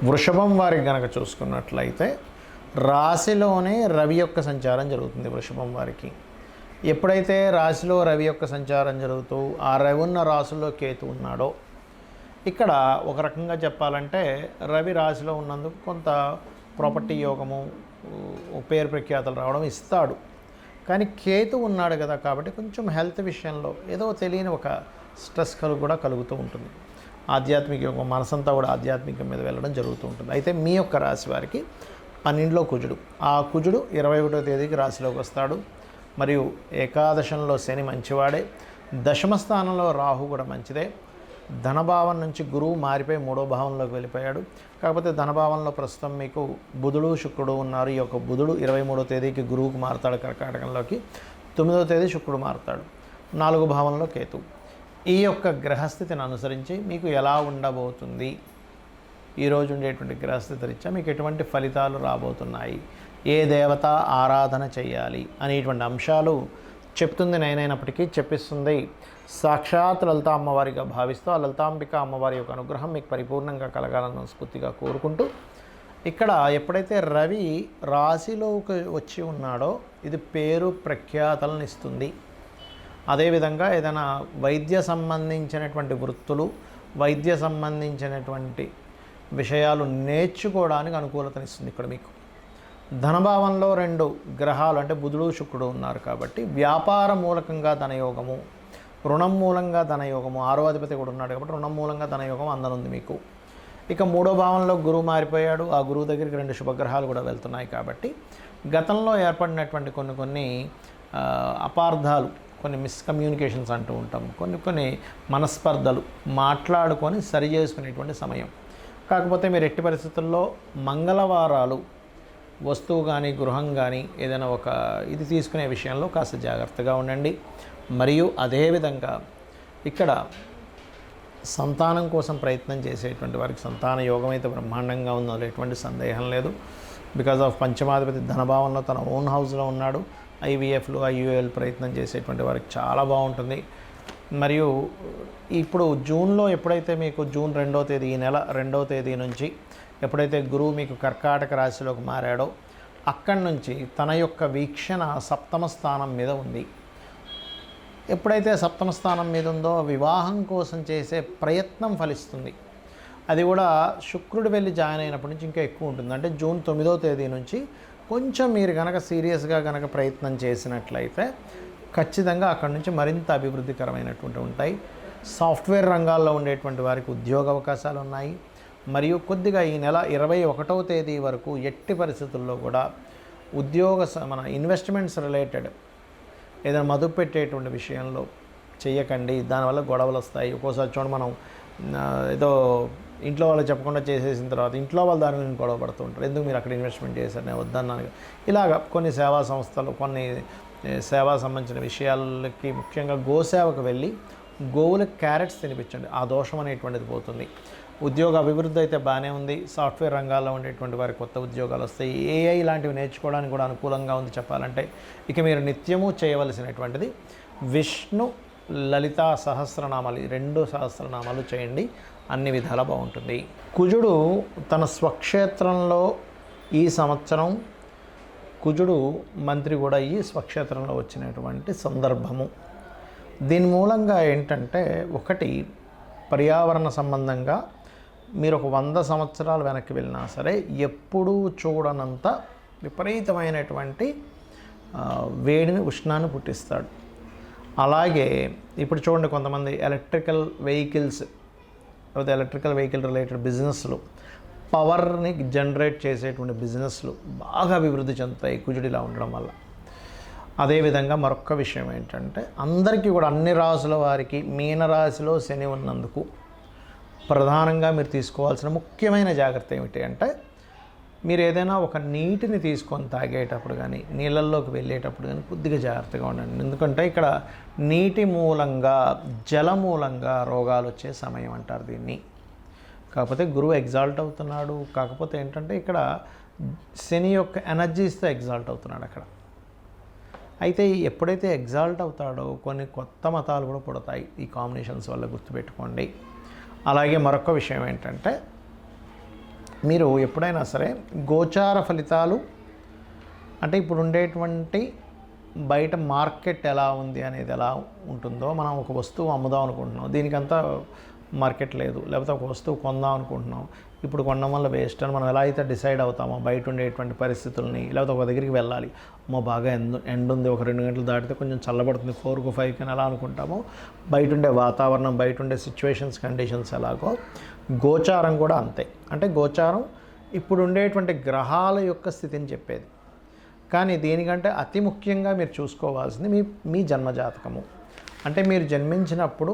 వృషభం వారికి గనక చూసుకున్నట్లయితే రాశిలోనే రవి యొక్క సంచారం జరుగుతుంది. వృషభం వారికి ఎప్పుడైతే రాశిలో రవి యొక్క సంచారం జరుగుతూ ఆ రవి ఉన్న రాశిలో కేతు ఉన్నాడో, ఇక్కడ ఒక రకంగా చెప్పాలంటే రవి రాశిలో ఉన్నందుకు కొంత ప్రాపర్టీ యోగము, పేరు ప్రఖ్యాతలు రావడం ఇస్తాడు. కానీ కేతు ఉన్నాడు కదా, కాబట్టి కొంచెం హెల్త్ విషయంలో ఏదో తెలియని ఒక స్ట్రెస్ కూడా కలుగుతూ ఉంటుంది. ఆధ్యాత్మిక యోగం, మనసంతా కూడా ఆధ్యాత్మికం మీద వెళ్ళడం జరుగుతూ ఉంటుంది. అయితే మీ యొక్క రాశి వారికి 12లో కుజుడు, ఆ కుజుడు 21వ తేదీకి రాశిలోకి వస్తాడు. మరియు ఏకాదశంలో శని మంచివాడే, దశమ స్థానంలో రాహు కూడా మంచిదే. ధనభావం నుంచి గురువు మారిపోయి 3వ భావంలోకి వెళ్ళిపోయాడు. కాకపోతే ధనభావంలో ప్రస్తుతం మీకు బుధుడు శుక్రుడు ఉన్నారు. ఈ యొక్క బుధుడు 23వ తేదీకి గురువుకు మారుతాడు కర్కాటకంలోకి, 9వ తేదీ శుక్రుడు మారుతాడు, 4వ భావంలో కేతు. ఈ యొక్క గ్రహస్థితిని అనుసరించి మీకు ఎలా ఉండబోతుంది, ఈరోజు ఉండేటువంటి గ్రహస్థితి రీత్యా మీకు ఎటువంటి ఫలితాలు రాబోతున్నాయి, ఏ దేవత ఆరాధన చేయాలి అనేటువంటి అంశాలు చెప్తుంది నేనైనప్పటికీ చెప్పిస్తుంది సాక్షాత్ లలితా అమ్మవారిగా భావిస్తూ ఆ లలితాంబిక అమ్మవారి యొక్క అనుగ్రహం మీకు పరిపూర్ణంగా కలగాలని మనస్ఫూర్తిగా కోరుకుంటూ, ఇక్కడ ఎప్పుడైతే రవి రాశిలోకి వచ్చి ఉన్నాడో ఇది పేరు ప్రఖ్యాతలను ఇస్తుంది. అదేవిధంగా ఏదైనా వైద్య సంబంధించినటువంటి వృత్తులు, వైద్య సంబంధించినటువంటి విషయాలు నేర్చుకోవడానికి అనుకూలతనిస్తుంది. ఇక్కడ మీకు ధనభావంలో 2 గ్రహాలు అంటే బుధుడు శుక్రుడు ఉన్నారు కాబట్టి వ్యాపార మూలకంగా ధనయోగము, రుణం మూలంగా ధనయోగము, 6వ అధిపతి కూడా ఉన్నాడు కాబట్టి రుణం మూలంగా ధనయోగం అందనుంది మీకు. ఇక 3వ భావంలో గురువు మారిపోయాడు, ఆ గురువు దగ్గరికి 2 శుభగ్రహాలు కూడా వెళ్తున్నాయి కాబట్టి గతంలో ఏర్పడినటువంటి కొన్ని అపార్థాలు, కొన్ని మిస్కమ్యూనికేషన్స్ అంటూ ఉంటాం, కొన్ని మనస్పర్ధలు మాట్లాడుకొని సరి చేసుకునేటువంటి సమయం. కాకపోతే మీరు ఎట్టి పరిస్థితుల్లో మంగళవారాలు వస్తువు కానీ గృహం కానీ ఏదైనా ఒక ఇది తీసుకునే విషయంలో కాస్త జాగ్రత్తగా ఉండండి. మరియు అదేవిధంగా ఇక్కడ సంతానం కోసం ప్రయత్నం చేసేటువంటి వారికి సంతాన యోగం అయితే బ్రహ్మాండంగా ఉందో ఎటువంటి సందేహం లేదు. బికాజ్ ఆఫ్ పంచమాధిపతి ధనభావంలో తన ఓన్ హౌస్లో ఉన్నాడు. ఐవీఎఫ్లు ఐయుఎల్ ప్రయత్నం చేసేటువంటి వారికి చాలా బాగుంటుంది. మరియు ఇప్పుడు జూన్లో ఎప్పుడైతే మీకు జూన్ 2వ తేదీ, ఈ నెల 2వ తేదీ నుంచి ఎప్పుడైతే గురువు మీకు కర్కాటక రాశిలోకి మారాడో అక్కడి నుంచి తన యొక్క వీక్షణ 7వ స్థానం మీద ఉంది. ఎప్పుడైతే 7వ స్థానం మీద ఉందో వివాహం కోసం చేసే ప్రయత్నం ఫలిస్తుంది. అది కూడా శుక్రుడు వెళ్ళి జాయిన్ అయినప్పటి నుంచి ఇంకా ఎక్కువ ఉంటుంది. అంటే జూన్ 9వ తేదీ నుంచి కొంచెం మీరు కనుక సీరియస్గా కనుక ప్రయత్నం చేసినట్లయితే ఖచ్చితంగా అక్కడి నుంచి మరింత అభివృద్ధికరమైనటువంటి ఉంటాయి. సాఫ్ట్వేర్ రంగాల్లో ఉండేటువంటి వారికి ఉద్యోగ అవకాశాలు ఉన్నాయి. మరియు కొద్దిగా ఈ నెల 21వ తేదీ వరకు ఎట్టి పరిస్థితుల్లో కూడా మన ఇన్వెస్ట్మెంట్స్ రిలేటెడ్ ఏదైనా మదుపు పెట్టేటువంటి విషయంలో చేయకండి. దానివల్ల గొడవలు వస్తాయి. ఒక్కోసారి చూడండి, మనం ఏదో ఇంట్లో వాళ్ళు చెప్పకుండా చేసేసిన తర్వాత ఇంట్లో వాళ్ళు దాని గురించి గొడవ పడుతూ ఉంటారు. ఎందుకు మీరు అక్కడ ఇన్వెస్ట్మెంట్ చేశారు, నేను వద్దన్నాను. ఇలాగ కొన్ని సేవా సంస్థలు, కొన్ని సేవా సంబంధించిన విషయాలకి ముఖ్యంగా గోసేవకు వెళ్ళి గోవులకు క్యారెట్స్ తినిపించండి. ఆ దోషం అనేటువంటిది పోతుంది. ఉద్యోగ అభివృద్ధి అయితే బాగానే ఉంది. సాఫ్ట్వేర్ రంగాల్లో ఉండేటువంటి వారికి కొత్త ఉద్యోగాలు వస్తాయి. ఏఐ లాంటివి నేర్చుకోవడానికి కూడా అనుకూలంగా ఉంది చెప్పాలంటే. ఇక మీరు నిత్యము చేయవలసినటువంటిది విష్ణు లలితా సహస్రనామాలు, 2 సహస్రనామాలు చేయండి, అన్ని విధాలా బాగుంటుంది. కుజుడు తన స్వక్షేత్రంలో ఈ సంవత్సరం కుజుడు మంత్రి కూడా ఈ స్వక్షేత్రంలో వచ్చినటువంటి సందర్భము. దీని మూలంగా ఏంటంటే, ఒకటి పర్యావరణ సంబంధంగా మీరు ఒక 100 సంవత్సరాలు వెనక్కి వెళ్ళినా సరే ఎప్పుడూ చూడనంత విపరీతమైనటువంటి వేడిని, ఉష్ణాన్ని పుట్టిస్తాడు. అలాగే ఇప్పుడు చూడండి, కొంతమంది ఎలక్ట్రికల్ వెహికల్స్ లేదా ఎలక్ట్రికల్ వెహికల్ రిలేటెడ్ బిజినెస్లు, పవర్ని జనరేట్ చేసేటువంటి బిజినెస్లు బాగా అభివృద్ధి చెందుతాయి కుజుడిలా ఉండడం వల్ల. అదేవిధంగా మరొక విషయం ఏంటంటే, అందరికీ కూడా అన్ని రాసుల వారికి మీనరాశిలో శని ఉన్నందుకు ప్రధానంగా మీరు తీసుకోవాల్సిన ముఖ్యమైన జాగ్రత్త ఏమిటి అంటే, మీరు ఏదైనా ఒక నీటిని తీసుకొని తాగేటప్పుడు కానీ నీళ్ళల్లోకి వెళ్ళేటప్పుడు కానీ కొద్దిగా జాగ్రత్తగా ఉండండి. ఎందుకంటే ఇక్కడ నీటి మూలంగా, జల మూలంగా రోగాలు వచ్చే సమయం అంటారు దీన్ని. కాకపోతే గురువు ఎగ్జాల్ట్ అవుతున్నాడు. కాకపోతే ఏంటంటే ఇక్కడ శని యొక్క ఎనర్జీస్తో ఎగ్జాల్ట్ అవుతున్నాడు అక్కడ. అయితే ఎప్పుడైతే ఎగ్జాల్ట్ అవుతాడో కొన్ని కొత్త మతాలు కూడా పుడతాయి ఈ కాంబినేషన్స్ వల్ల, గుర్తుపెట్టుకోండి. అలాగే మరొక విషయం ఏంటంటే, మీరు ఎప్పుడైనా సరే గోచార ఫలితాలు అంటే ఇప్పుడు ఉండేటువంటి బయట మార్కెట్ ఎలా ఉంది అనేది ఎలా ఉంటుందో, మనం ఒక వస్తువు అమ్ముదాం అనుకుంటున్నాం, దీనికంతా మార్కెట్ లేదు, లేకపోతే ఒక వస్తువు కొందాం అనుకుంటున్నాం, ఇప్పుడు కొనడం వల్ల వేస్ట్ అని మనం ఎలా అయితే డిసైడ్ అవుతామో బయట ఉండేటువంటి పరిస్థితుల్ని, లేకపోతే ఒక దగ్గరికి వెళ్ళాలి, బాగా ఎండ ఉంది, ఒక 2 గంటలు దాటితే కొంచెం చల్లబడుతుంది 4కు 5కి అని ఎలా అనుకుంటామో, బయట ఉండే వాతావరణం, బయట ఉండే సిచ్యువేషన్స్, కండిషన్స్ ఎలాగో గోచారం కూడా అంతే. అంటే గోచారం ఇప్పుడు ఉండేటువంటి గ్రహాల యొక్క స్థితిని చెప్పేది. కానీ దీనికంటే అతి ముఖ్యంగా మీరు చూసుకోవాల్సింది మీ జన్మజాతకము. అంటే మీరు జన్మించినప్పుడు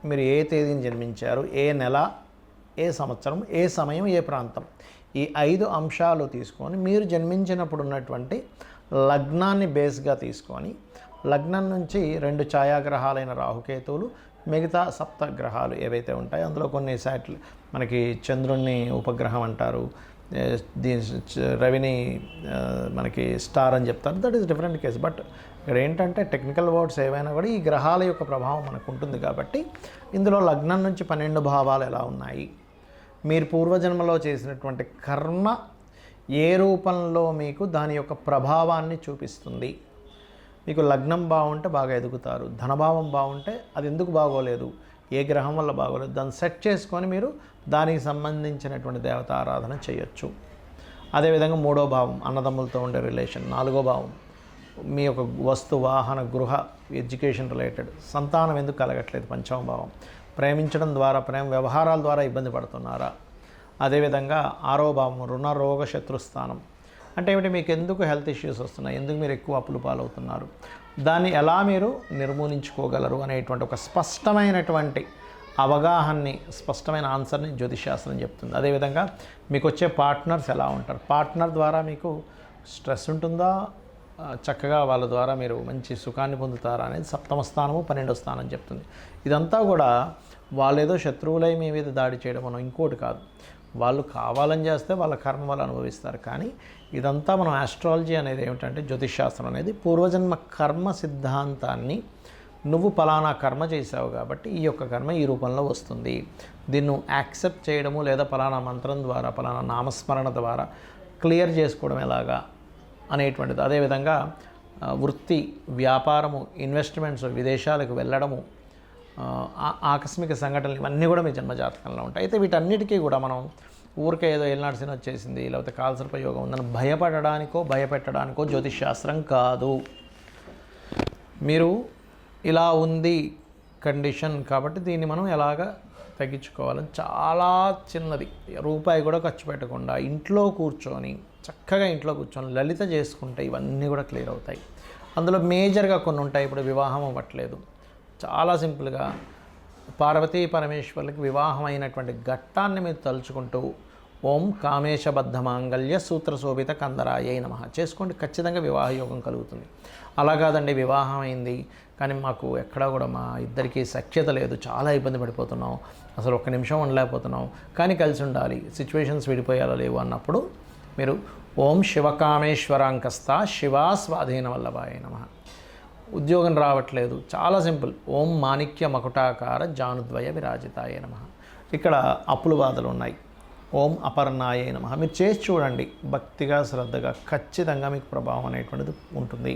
మీరు ఏ తేదీని జన్మించారు, ఏ నెల, ఏ సంవత్సరం, ఏ సమయం, ఏ ప్రాంతం, ఈ 5 అంశాలు తీసుకొని మీరు జన్మించినప్పుడు ఉన్నటువంటి లగ్నాన్ని బేస్గా తీసుకొని, లగ్నం నుంచి 2 ఛాయాగ్రహాలైన రాహుకేతువులు, మిగతా 7 గ్రహాలు ఏవైతే ఉంటాయో అందులో కొన్ని మనకి చంద్రుణ్ణి ఉపగ్రహం అంటారు, రవిని మనకి స్టార్ అని చెప్తారు. That is different case. But ఇక్కడ ఏంటంటే టెక్నికల్ వర్డ్స్ ఏవైనా కూడా ఈ గ్రహాల యొక్క ప్రభావం మనకు ఉంటుంది కాబట్టి ఇందులో లగ్నం నుంచి 12 భావాలు ఎలా ఉన్నాయి, మీరు పూర్వజన్మలో చేసినటువంటి కర్మ ఏ రూపంలో మీకు దాని యొక్క ప్రభావాన్ని చూపిస్తుంది. మీకు లగ్నం బాగుంటే బాగా ఎదుగుతారు, ధనభావం బాగుంటే అది ఎందుకు బాగోలేదు, ఏ గ్రహం వల్ల బాగోలేదు, దాన్ని సెట్ చేసుకొని మీరు దానికి సంబంధించినటువంటి దేవత ఆరాధన చేయొచ్చు. అదేవిధంగా 3వ భావం అన్నదమ్ములతో ఉండే రిలేషన్, 4వ భావం మీ యొక్క వస్తు వాహన గృహ ఎడ్యుకేషన్ రిలేటెడ్, సంతానం ఎందుకు కలగట్లేదు, 5వ భావం ప్రేమించడం ద్వారా, ప్రేమ వ్యవహారాల ద్వారా ఇబ్బంది పడుతున్నారా. అదేవిధంగా 6వ భావం రుణ రోగ శత్రుస్థానం, అంటే ఏమిటి, మీకు ఎందుకు హెల్త్ ఇష్యూస్ వస్తున్నాయి, ఎందుకు మీరు ఎక్కువ అప్పులు పాలవుతున్నారు, దాన్ని ఎలా మీరు నిర్మూలించుకోగలరు అనేటువంటి ఒక స్పష్టమైనటువంటి అవగాహనని, స్పష్టమైన ఆన్సర్ని జ్యోతిషాస్త్రం చెప్తుంది. అదేవిధంగా మీకు వచ్చే పార్ట్నర్స్ ఎలా ఉంటారు, పార్ట్నర్ ద్వారా మీకు స్ట్రెస్ ఉంటుందా, చక్కగా వాళ్ళ ద్వారా మీరు మంచి సుఖాన్ని పొందుతారా అనేది 7వ స్థానము 12వ స్థానం చెప్తుంది. ఇదంతా కూడా వాళ్ళు ఏదో శత్రువులై మీ మీద దాడి చేయడం మనం ఇంకోటి కాదు, వాళ్ళు కావాలని చేస్తే వాళ్ళ కర్మ వాళ్ళు అనుభవిస్తారు. కానీ ఇదంతా మనం ఆస్ట్రాలజీ అనేది ఏమిటంటే, జ్యోతిషాస్త్రం అనేది పూర్వజన్మ కర్మ సిద్ధాంతాన్ని, నువ్వు పలానా కర్మ చేసావు కాబట్టి ఈ యొక్క కర్మ ఈ రూపంలో వస్తుంది, దీన్ని యాక్సెప్ట్ చేయడము లేదా పలానా మంత్రం ద్వారా, పలానా నామస్మరణ ద్వారా క్లియర్ చేసుకోవడం ఎలాగా అనేటువంటిది. అదేవిధంగా వృత్తి, వ్యాపారము, ఇన్వెస్ట్మెంట్స్, విదేశాలకు వెళ్ళడము, ఆకస్మిక సంఘటనలు, ఇవన్నీ కూడా మీ జన్మజాతకంలో ఉంటాయి. అయితే వీటన్నిటికీ కూడా మనం ఊరికే ఏదో ఏలినాటి శని వచ్చేసింది, లేకపోతే కాలసర్ప యోగం ఉందని భయపెట్టడానికో జ్యోతిష్శాస్త్రం కాదు. మీరు ఇలా ఉంది కండిషన్ కాబట్టి దీన్ని మనం ఎలాగ తగ్గించుకోవాలని, చాలా చిన్నది, రూపాయి కూడా ఖర్చు పెట్టకుండా చక్కగా ఇంట్లో కూర్చొని లలిత చేసుకుంటే ఇవన్నీ కూడా క్లియర్ అవుతాయి. అందులో మేజర్గా కొన్ని ఉంటాయి. ఇప్పుడు వివాహం అవ్వట్లేదు, చాలా సింపుల్గా పార్వతీ పరమేశ్వరులకి వివాహం అయినటువంటి ఘట్టాన్ని మీరు తలుచుకుంటూ ఓం కామేశబద్ధ మాంగళ్య సూత్రశోభిత కందరాయ నమః చేసుకోండి, ఖచ్చితంగా వివాహ యోగం కలుగుతుంది. అలా కాదండి, వివాహం అయింది కానీ మాకు ఎక్కడా కూడా మా ఇద్దరికీ సఖ్యత లేదు, చాలా ఇబ్బంది పడిపోతున్నాం, అసలు ఒక్క నిమిషం ఉండలేకపోతున్నాం, కానీ కలిసి ఉండాలి, సిచ్యువేషన్స్ విడిపోయాలో లేవు అన్నప్పుడు మీరు ఓం శివకామేశ్వరాంకస్త శివా స్వాధీన వల్లభాయ నమః. ఉద్యోగం రావట్లేదు, చాలా సింపుల్, ఓం మాణిక్య మకుటాకార జానుద్వయ విరాజితాయ నమః. ఇక్కడ అప్పుల బాధలు ఉన్నాయి, ఓం అపర్ణాయ నమః. మీరు చేసి చూడండి, భక్తిగా శ్రద్ధగా ఖచ్చితంగా మీకు ప్రభావం అనేటువంటిది ఉంటుంది.